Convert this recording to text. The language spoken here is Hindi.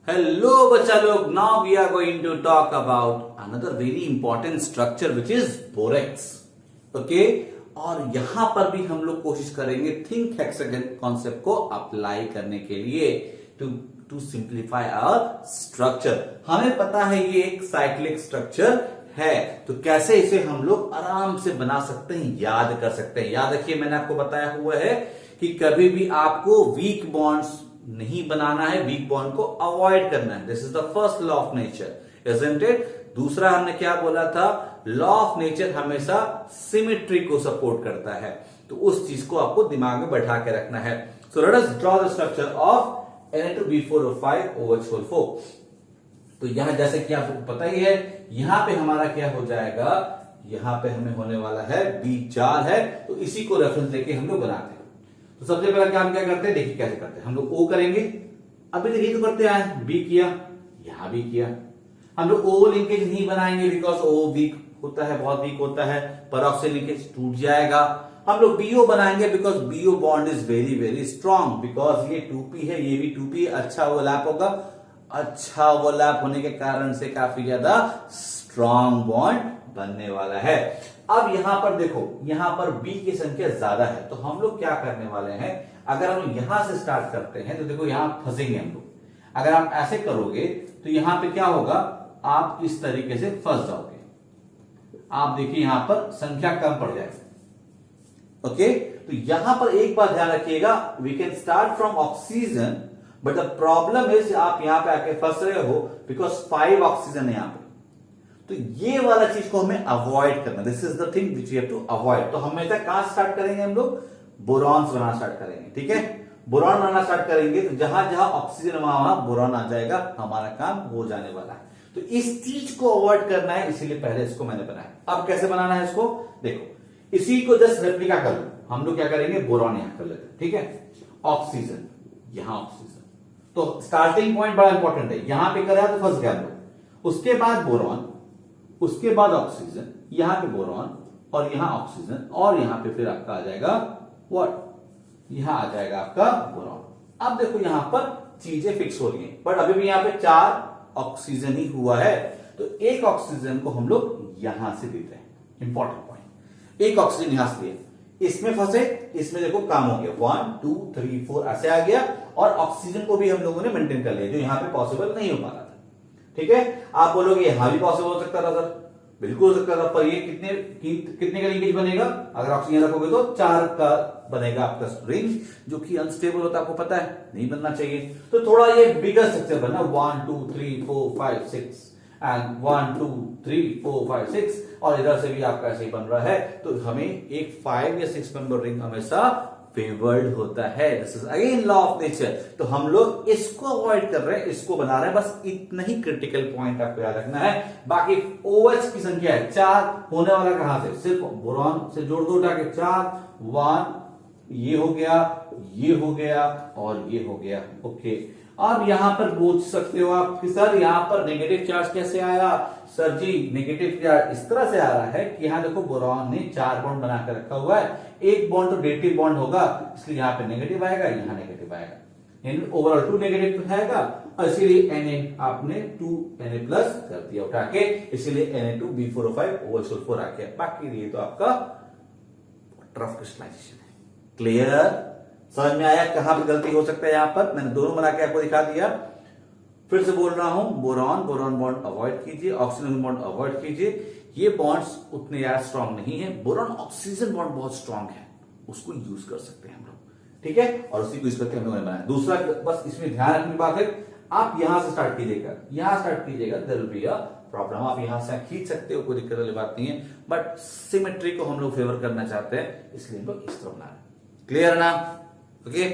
Hello बच्चा लोग, now we are going to talk about another very important structure which is borax. Okay? और यहां पर भी हम लोग कोशिश करेंगे थिंक हेक्सागन कॉन्सेप्ट को अप्लाई करने के लिए टू सिंप्लीफाई आवर स्ट्रक्चर। हमें पता है ये एक साइक्लिक स्ट्रक्चर है, तो कैसे इसे हम लोग आराम से बना सकते हैं, याद कर सकते हैं। याद रखिए, मैंने आपको बताया हुआ है कि कभी भी आपको वीक बॉन्ड्स नहीं बनाना है, वीक बॉन्ड को अवॉइड करना है। This is the first law of nature, isn't it. दूसरा हमने क्या बोला था, लॉ ऑफ नेचर हमेशा सिमेट्री को सपोर्ट करता है, तो उस चीज को आपको दिमाग में बैठा के रखना है। So let us draw the structure of Na2B4O5 OH4। तो यहां जैसे कि आपको पता ही है, यहां पे हमारा क्या हो जाएगा, यहां पे हमें होने वाला है B4 है, तो इसी को रेफरेंस लेके हम लोग बनाते हैं। तो सबसे पहला काम क्या करते हैं, देखिए कैसे करते हैं। हम लोग O करेंगे, अभी देखिए तो करते आए, B किया, यहां भी किया। हम लोग O लिंकेज नहीं बनाएंगे बिकॉज O वीक होता है, बहुत वीक होता है, पेरोक्सिल लिंकेज टूट जाएगा। हम लोग BO बनाएंगे because BO bond is very very strong, because ये 2p है, ये भी 2p, अच्छा ओवरलैप होगा। अच्छा ओवरलैप होने के कारण से काफी ज्यादा स्ट्रांग बॉन्ड बनने वाला है। अब यहां पर देखो, यहां पर B की संख्या ज्यादा है, तो हम लोग क्या करने वाले हैं, अगर हम यहां से स्टार्ट करते हैं तो देखो यहां फंसेंगे हम लोग। अगर आप ऐसे करोगे तो यहां पे क्या होगा, आप इस तरीके से फंस जाओगे। आप देखिए यहां पर संख्या कम पड़ जाएगी। ओके, तो यहां पर एक बात ध्यान रखिएगा, we can start from oxygen, but the problem is आप यहां पे आके फंस रहे हो बिकॉज 5 ऑक्सीजन है यहां पे। तो ये वाला चीज को हमें अवॉइड करना, this is the thing which you have to avoid. तो हमेशा कहां स्टार्ट करेंगे, हम लोग बोरॉन्स बनाना स्टार्ट करेंगे। ठीक है, बोरॉन बनाना स्टार्ट करेंगे तो जहां जहां ऑक्सीजन वहां बोरॉन आ जाएगा, हमारा काम हो जाने वाला है। तो इस चीज को अवॉइड करना है, इसीलिए पहले इसको मैंने बनाया। अब कैसे बनाना है इसको, देखो इसी को जस्ट रेप्लिका कर लो। हम लोग क्या करेंगे, बोरॉन यहां कर लेते हैं। ठीक है, ऑक्सीजन, यहां ऑक्सीजन, तो स्टार्टिंग पॉइंट बड़ा इंपॉर्टेंट है। यहां पे करा तो फंस गया हम लोग। उसके बाद बोरॉन, उसके बाद ऑक्सीजन, यहां पे बोरॉन और यहां ऑक्सीजन, और यहां पे फिर आपका आ जाएगा व्हाट, यहां आ जाएगा आपका बोरॉन। अब देखो यहां पर चीजें फिक्स हो रही हैं, बट अभी भी यहां पे 4 ऑक्सीजन ही हुआ है, तो एक ऑक्सीजन को हम लोग यहां से देते हैं। इंपॉर्टेंट पॉइंट, एक ऑक्सीजन यहां से दिए, इसमें फंसे, इसमें देखो काम हो गया, 1 2 3 4 ऐसे आ गया, और ऑक्सीजन को भी हम लोगों ने मेंटेन कर लिया, जो यहां पे पॉसिबल नहीं हो पा रहा था। ठीक है, आप बोलोगे यहां भी पॉसिबल हो सकता था सर, बिल्कुल हो सकता था, पर ये कितने का लिंकेज बनेगा, अगर ऑक्सीजन रखोगे तो 4 का बनेगा आपका रिंग, जो कि अनस्टेबल होता है, आपको पता है, नहीं बनना चाहिए। तो थोड़ा ये बिगर स्ट्रक्चर बनना, 1 2 3 4 5 6 एंड 1 2 3 4 5 6, और इधर से भी आपका ऐसे ही बन रहा है। तो हमें एक 5 या 6 मेंबर रिंग हमेशा फेवर्ड होता है। This is again law of nature. तो हम लोग इसको अवॉइड कर रहे हैं, इसको बना रहे हैं, बस इतना ही क्रिटिकल पॉइंट आपको याद रखना है। बाकी OH की संख्या है 4, होने वाला कहां से, सिर्फ बोरॉन से जोड़ दो उठा के 4, 1 ये हो गया, ये हो गया, और ये हो गया। ओके, अब यहां पर पूछ सकते हो आप कि सर यहां पर नेगेटिव चार्ज कैसे आया। सर जी, नेगेटिव चार्ज इस तरह से आ रहा है कि यहां देखो बोरॉन ने 4 बॉन्ड बना कर रखा हुआ है, एक बॉन्ड तो डेटिव बॉन्ड होगा, इसलिए यहां पे नेगेटिव आएगा, यहां नेगेटिव आएगा, ओवरऑल 2 नेगेटिव आएगा, और इसीलिए Na आपने 2Na प्लस कर दिया उठा के, इसीलिए Na2B4O5 OH4 आ गया। बाकी ये तो आपका रफ क्रिस्टलाइजेशन है। क्लियर, समझ में आया कहां पे गलती हो सकता है। यहां पर मैंने दोनों बना के आपको दिखा दिया। फिर से बोल रहा हूं, बोरॉन बॉन्ड अवॉइड कीजिए, ऑक्सीजन बॉन्ड अवॉइड कीजिए, ये बॉन्ड्स उतने यार स्ट्रांग नहीं है। बोरॉन ऑक्सीजन बॉन्ड बहुत स्ट्रांग है, उसको यूज कर सकते हैं हम लोग। ठीक है, और उसी को इस करके हम लोगों ने बनाया। दूसरा बस इसमें ध्यान रखने की बात है, आप यहां से स्टार्ट कीजिएगा, यहां स्टार्ट कीजिएगा, there will be a problem. आप यहां से खींच सकते हो, कोई दिक्कत वाली बात नहीं है, बट सिमेट्री को हम लोग फेवर करना चाहते हैं, इसलिए हम लोग इस तरह बना रहे हैं। क्लियर ना, ओके।